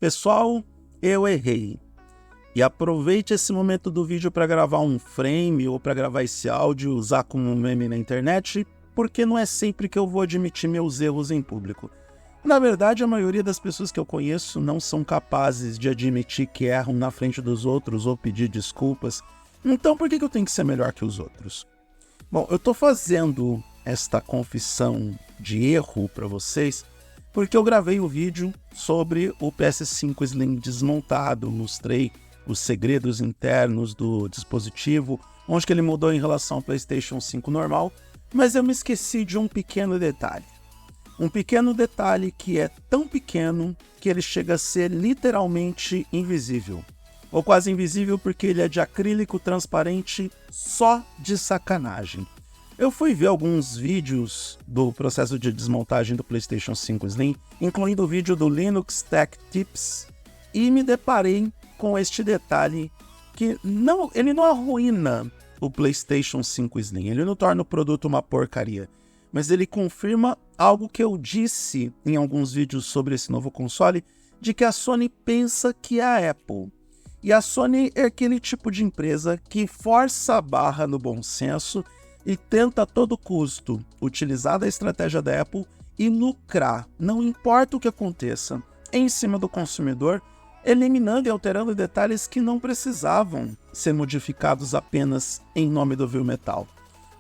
Pessoal, eu errei. E aproveite esse momento do vídeo para gravar um frame ou para gravar esse áudio e usar como um meme na internet, porque não é sempre que eu vou admitir meus erros em público. Na verdade, a maioria das pessoas que eu conheço não são capazes de admitir que erram na frente dos outros ou pedir desculpas. Então por que eu tenho que ser melhor que os outros? Bom, eu estou fazendo esta confissão de erro para vocês porque eu gravei o vídeo sobre o PS5 Slim desmontado, mostrei os segredos internos do dispositivo, onde que ele mudou em relação ao PlayStation 5 normal, mas eu me esqueci de um pequeno detalhe. Um pequeno detalhe que é tão pequeno que ele chega a ser literalmente invisível. Ou quase invisível porque ele é de acrílico transparente só de sacanagem. Eu fui ver alguns vídeos do processo de desmontagem do PlayStation 5 Slim, incluindo o vídeo do Linux Tech Tips, e me deparei com este detalhe que ele não arruína o PlayStation 5 Slim, ele não torna o produto uma porcaria, mas ele confirma algo que eu disse em alguns vídeos sobre esse novo console, de que a Sony pensa que é a Apple. E a Sony é aquele tipo de empresa que força a barra no bom senso e tenta a todo custo utilizar da estratégia da Apple e lucrar, não importa o que aconteça, em cima do consumidor, eliminando e alterando detalhes que não precisavam ser modificados apenas em nome do Viu Metal.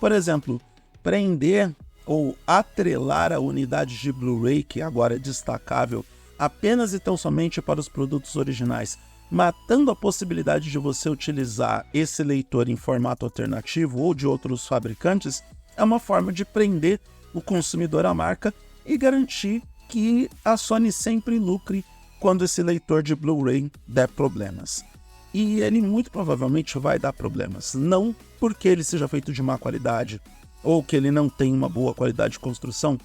Por exemplo, prender ou atrelar a unidade de Blu-ray, que agora é destacável, apenas e tão somente para os produtos originais, matando a possibilidade de você utilizar esse leitor em formato alternativo ou de outros fabricantes, é uma forma de prender o consumidor à marca e garantir que a Sony sempre lucre quando esse leitor de Blu-ray der problemas. E ele muito provavelmente vai dar problemas, não porque ele seja feito de má qualidade ou que ele não tem uma boa qualidade de construção,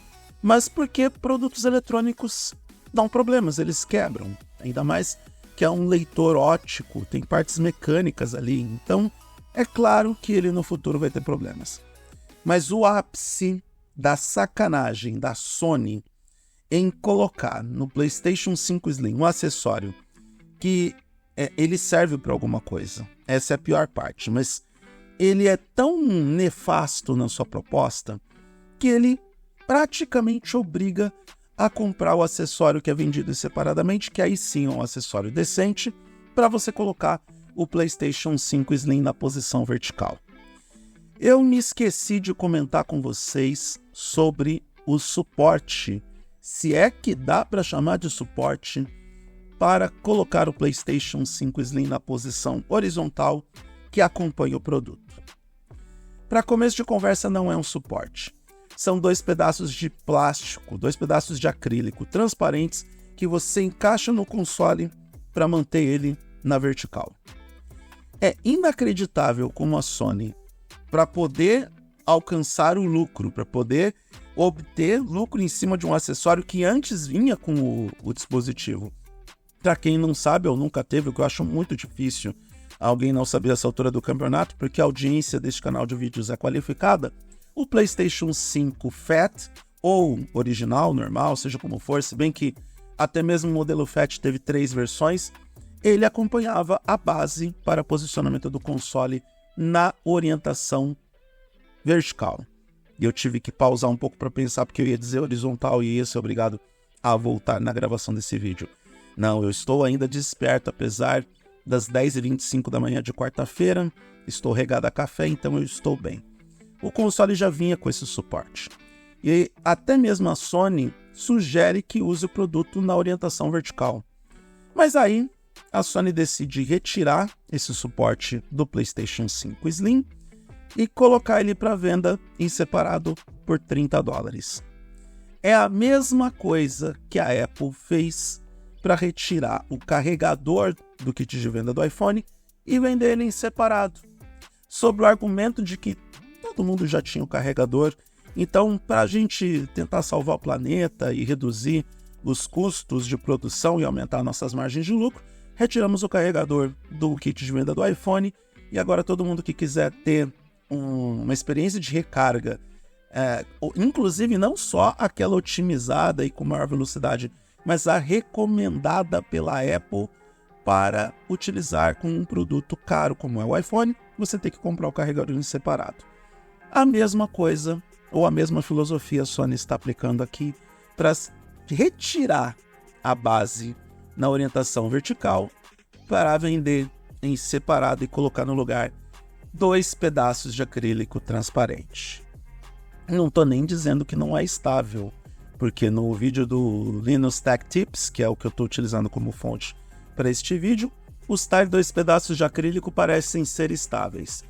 mas porque produtos eletrônicos dão problemas, eles quebram, ainda mais que é um leitor óptico, tem partes mecânicas ali, então é claro que ele no futuro vai ter problemas. Mas o ápice da sacanagem da Sony em colocar no PlayStation 5 Slim um acessório que ele serve para alguma coisa, essa é a pior parte, mas ele é tão nefasto na sua proposta que ele praticamente obriga a comprar o acessório que é vendido separadamente, que aí sim é um acessório decente, para você colocar o PlayStation 5 Slim na posição vertical. Eu me esqueci de comentar com vocês sobre o suporte, se é que dá para chamar de suporte, para colocar o PlayStation 5 Slim na posição horizontal que acompanha o produto. Para começo de conversa, não é um suporte. São dois pedaços de plástico, dois pedaços de acrílico transparentes que você encaixa no console para manter ele na vertical. É inacreditável como a Sony, para poder alcançar o lucro, para poder obter lucro em cima de um acessório que antes vinha com o dispositivo. Para quem não sabe ou nunca teve, o que eu acho muito difícil alguém não saber essa altura do campeonato, porque a audiência deste canal de vídeos é qualificada, o PlayStation 5 Fat, ou original, normal, seja como for, se bem que até mesmo o modelo Fat teve 3 versões, ele acompanhava a base para posicionamento do console na orientação vertical. E eu tive que pausar um pouco para pensar, porque eu ia dizer horizontal e ia ser obrigado a voltar na gravação desse vídeo. Não, eu estou ainda desperto, apesar das 10h25 da manhã de quarta-feira, estou regado a café, então eu estou bem. O console já vinha com esse suporte. E até mesmo a Sony sugere que use o produto na orientação vertical. Mas aí, a Sony decide retirar esse suporte do PlayStation 5 Slim e colocar ele para venda em separado por $30. É a mesma coisa que a Apple fez para retirar o carregador do kit de venda do iPhone e vender ele em separado, sob o argumento de que todo mundo já tinha o carregador, então para a gente tentar salvar o planeta e reduzir os custos de produção e aumentar nossas margens de lucro, retiramos o carregador do kit de venda do iPhone e agora todo mundo que quiser ter uma experiência de recarga, inclusive não só aquela otimizada e com maior velocidade mas a recomendada pela Apple para utilizar com um produto caro como é o iPhone, você tem que comprar o carregador em separado. A mesma coisa, ou a mesma filosofia a Sony está aplicando aqui para retirar a base na orientação vertical para vender em separado e colocar no lugar 2 pedaços de acrílico transparente. Não estou nem dizendo que não é estável, porque no vídeo do Linus Tech Tips, que é o que eu estou utilizando como fonte para este vídeo, os tais 2 pedaços de acrílico parecem ser estáveis.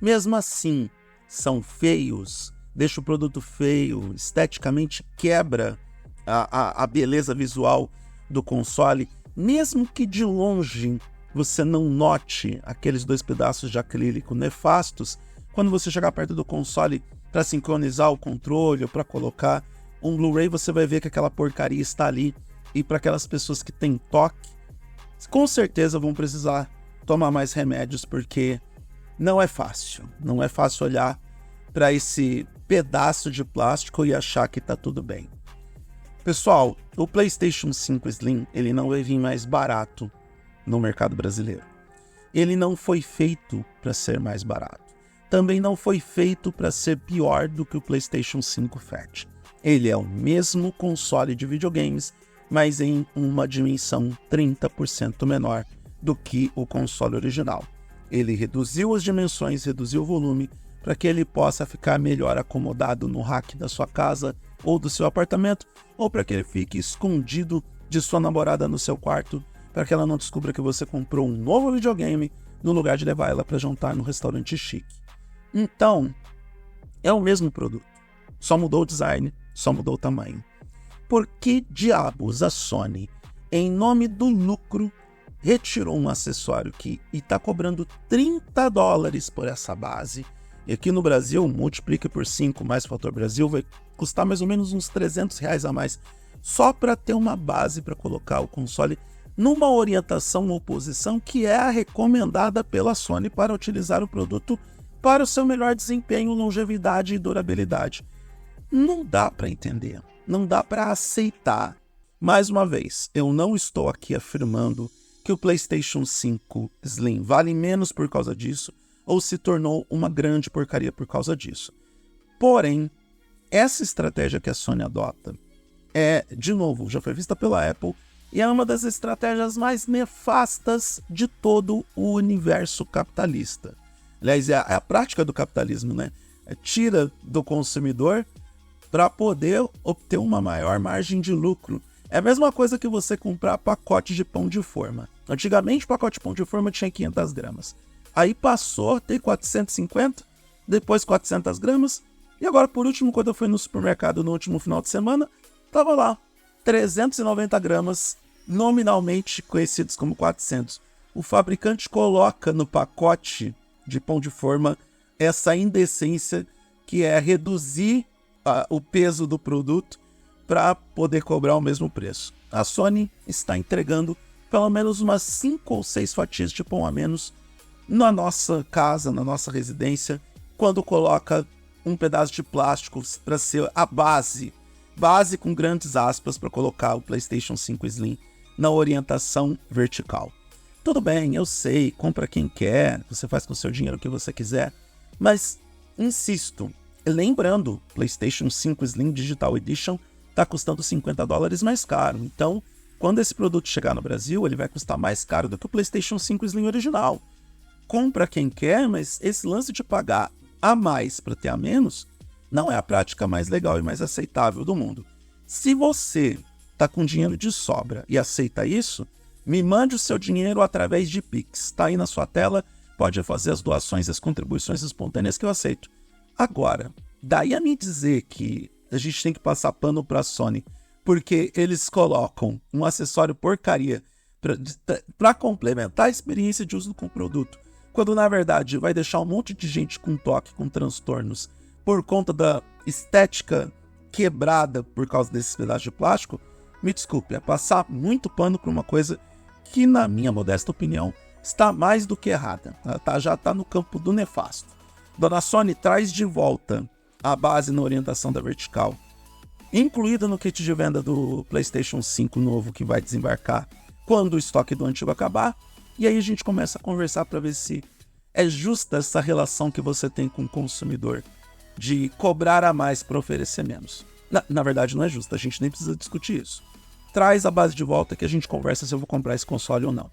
Mesmo assim, são feios, deixa o produto feio, esteticamente quebra a beleza visual do console, mesmo que de longe você não note aqueles 2 pedaços de acrílico nefastos, quando você chegar perto do console para sincronizar o controle ou para colocar um Blu-ray, você vai ver que aquela porcaria está ali, e para aquelas pessoas que têm toque, com certeza vão precisar tomar mais remédios, porque não é fácil olhar para esse pedaço de plástico e achar que está tudo bem. Pessoal, o PlayStation 5 Slim, ele não vai vir mais barato no mercado brasileiro. Ele não foi feito para ser mais barato. Também não foi feito para ser pior do que o PlayStation 5 Fat. Ele é o mesmo console de videogames, mas em uma dimensão 30% menor do que o console original. Ele reduziu as dimensões, reduziu o volume, para que ele possa ficar melhor acomodado no rack da sua casa ou do seu apartamento, ou para que ele fique escondido de sua namorada no seu quarto, para que ela não descubra que você comprou um novo videogame no lugar de levar ela para jantar no restaurante chique. Então, é o mesmo produto, só mudou o design, só mudou o tamanho. Por que diabos a Sony, em nome do lucro, retirou um acessório que está cobrando $30 por essa base? E aqui no Brasil, multiplica por 5 mais fator Brasil, vai custar mais ou menos uns R$300 a mais, só para ter uma base para colocar o console numa orientação ou posição que é a recomendada pela Sony para utilizar o produto para o seu melhor desempenho, longevidade e durabilidade. Não dá para entender, não dá para aceitar. Mais uma vez, eu não estou aqui afirmando que o PlayStation 5 Slim vale menos por causa disso, ou se tornou uma grande porcaria por causa disso. Porém, essa estratégia que a Sony adota de novo, já foi vista pela Apple, e é uma das estratégias mais nefastas de todo o universo capitalista. Aliás, é a prática do capitalismo, né? Tira do consumidor para poder obter uma maior margem de lucro. É a mesma coisa que você comprar pacote de pão de forma. Antigamente, o pacote de pão de forma tinha 500 gramas. Aí passou a ter 450, depois 400 gramas, e agora, por último, quando eu fui no supermercado no último final de semana, tava lá, 390 gramas, nominalmente conhecidos como 400. O fabricante coloca no pacote de pão de forma essa indecência que é reduzir o peso do produto para poder cobrar o mesmo preço. A Sony está entregando pelo menos umas 5 ou 6 fatias de pão a menos na nossa casa, na nossa residência, quando coloca um pedaço de plástico para ser a base com grandes aspas para colocar o PlayStation 5 Slim na orientação vertical. Tudo bem, eu sei, compra quem quer, você faz com o seu dinheiro o que você quiser, mas insisto, lembrando, PlayStation 5 Slim Digital Edition está custando $50 mais caro, então quando esse produto chegar no Brasil, ele vai custar mais caro do que o PlayStation 5 Slim original. Compra quem quer, mas esse lance de pagar a mais para ter a menos não é a prática mais legal e mais aceitável do mundo. Se você está com dinheiro de sobra e aceita isso, me mande o seu dinheiro através de Pix. Está aí na sua tela, pode fazer as doações, as contribuições espontâneas que eu aceito. Agora, daí a me dizer que a gente tem que passar pano para a Sony porque eles colocam um acessório porcaria para complementar a experiência de uso com o produto, quando na verdade vai deixar um monte de gente com toque, com transtornos, por conta da estética quebrada por causa desses pedaços de plástico, me desculpe, é passar muito pano para uma coisa que, na minha modesta opinião, está mais do que errada. Ela já está no campo do nefasto. Dona Sony traz de volta a base na orientação da vertical. incluída no kit de venda do PlayStation 5 novo que vai desembarcar quando o estoque do antigo acabar. E aí a gente começa a conversar para ver se é justa essa relação que você tem com o consumidor de cobrar a mais para oferecer menos. Na verdade não é justa, a gente nem precisa discutir isso. Traz a base de volta que a gente conversa se eu vou comprar esse console ou não.